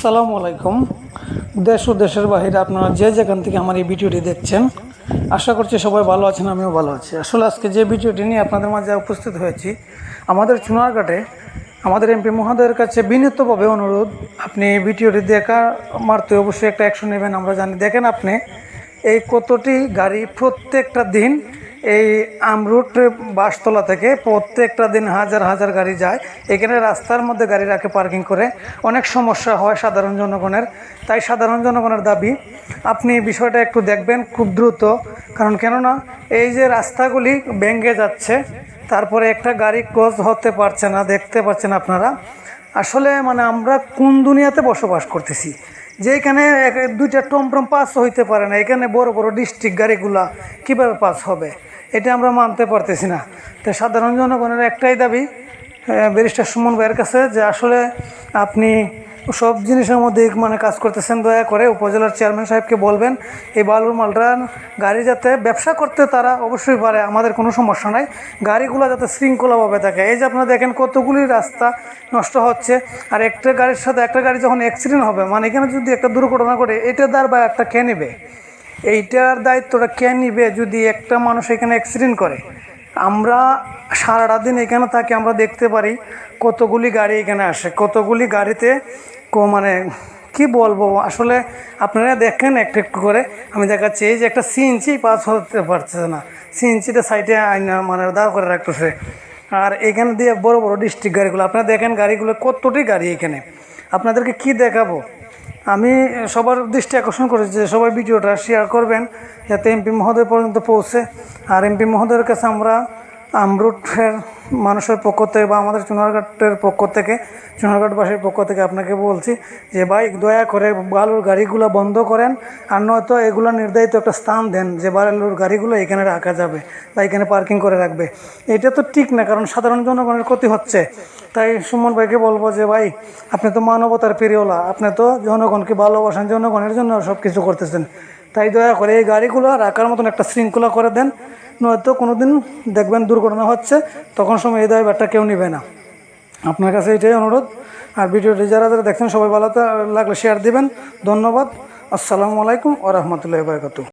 আসসালামু আলাইকুম। দেশ ও দেশের বাইরে আপনারা যে যেখান থেকে আমার এই ভিডিওটি দেখছেন, আশা করছি সবাই ভালো আছেন, আমিও ভালো আছি। আসলে আজকে যে ভিডিওটি নিয়ে আপনাদের মাঝে উপস্থিত হয়েছি, আমাদের চুনারঘাটে আমাদের এমপি মহোদয়ের কাছে বিনীতভাবে অনুরোধ, আপনি ভিডিওটি দেখা মারতে অবশ্যই একটা অ্যাকশন নেবেন। আমরা জানি, দেখেন আপনি এই কতটি গাড়ি প্রত্যেকটা দিন এই আমরুট বাসতলা থেকে প্রত্যেকটা দিন হাজার হাজার গাড়ি যায়। এখানে রাস্তার মধ্যে গাড়ি রাখে পার্কিং করে, অনেক সমস্যা হয় সাধারণ জনগণের। তাই সাধারণ জনগণের দাবি, আপনি বিষয়টা একটু দেখবেন খুব দ্রুত। কারণ কেননা এই যে রাস্তাগুলি ভেঙে যাচ্ছে, তারপরে একটা গাড়ি ক্রস হতে পারছে না, দেখতে পাচ্ছেন আপনারা। আসলে আমরা কোন দুনিয়াতে বসবাস করতেছি যে এখানে দুইটা টমটম পাস হইতে পারে না, এখানে বড় বড় ডিস্ট্রিক্ট গাড়িগুলা কিভাবে পাস হবে, এটা আমরা মানতে পারতেছি না। তো সাধারণ জনগণের একটাই দাবি ব্যারিস্টার সুমন ভাইয়ের কাছে, যে আসলে আপনি সব জিনিসের মধ্যে কাজ করতেছেন, দয়া করে উপজেলার চেয়ারম্যান সাহেবকে বলবেন এই বালুর মালটা গাড়ি যাতে ব্যবসা করতে তারা অবশ্যই পারে, আমাদের কোনো সমস্যা নাই, গাড়িগুলো যাতে শৃঙ্খলাভাবে থাকে। এই যে আপনারা দেখেন কতগুলি রাস্তা নষ্ট হচ্ছে, আর একটা গাড়ির সাথে একটা গাড়ি যখন অ্যাক্সিডেন্ট হবে, এখানে যদি একটা দুর্ঘটনা ঘটে, এটা দার বা একটা কে নেবে, এইটার দায়িত্বটা কে নিবে যদি একটা মানুষ এখানে অ্যাক্সিডেন্ট করে? আমরা সারাটা দিন এখানে থাকি, আমরা দেখতে পারি কতগুলি গাড়ি এখানে আসে, কতগুলি গাড়িতে কি বলবো। আসলে আপনারা দেখেন একটু একটু করে, আমি দেখাচ্ছি এই যে একটা সিএনজি পাস হতে পারছে না, সিএনজিটা সাইডে আইনা দাঁড় করে রাখতেছে। আর এখানে দিয়ে বড় বড় ডিস্ট্রিক্ট গাড়িগুলো আপনারা দেখেন, গাড়িগুলো কতটি গাড়ি এখানে, আপনাদেরকে কি দেখাবো। আমি সবার দৃষ্টি আকর্ষণ করেছি যে সবাই ভিডিওটা শেয়ার করবেন, যাতে এমপি মহোদয় পর্যন্ত পৌঁছে। আর এমপি মহোদয়ের কাছে আমরা আমরুটের মানুষের পক্ষ থেকে বা আমাদের চুনারঘাটের পক্ষ থেকে, চুনারঘাটবাসীর পক্ষ থেকে আপনাকে বলছি যে ভাই, দয়া করে বালুর গাড়িগুলো বন্ধ করেন, আর নয়তো এগুলো নির্ধারিত একটা স্থান দেন যে বালুর গাড়িগুলো এখানে রাখা যাবে বা এখানে পার্কিং করে রাখবে। এটা তো ঠিক না, কারণ সাধারণ জনগণের ক্ষতি হচ্ছে। তাই সুমন ভাইকে বলবো যে ভাই, আপনি তো মানবতার প্রিয়লা, আপনি তো জনগণকে ভালোবাসেন, জনগণের জন্য সব কিছু করতেছেন। তাই দয়া করে এই গাড়িগুলো রাখার মতন একটা শৃঙ্খলা করে দেন, নয়তো কোনো দিন দেখবেন দুর্ঘটনা হচ্ছে, তখন সময় এই দায়ভারটা কেউ নেবে না। আপনার কাছে এটাই অনুরোধ। আর ভিডিওটি যারা যারা দেখছেন সবাই ভালো লাগলে শেয়ার দিবেন। ধন্যবাদ। আসসালামু আলাইকুম ওয়া রাহমাতুল্লাহি ওয়া বারাকাতুহু।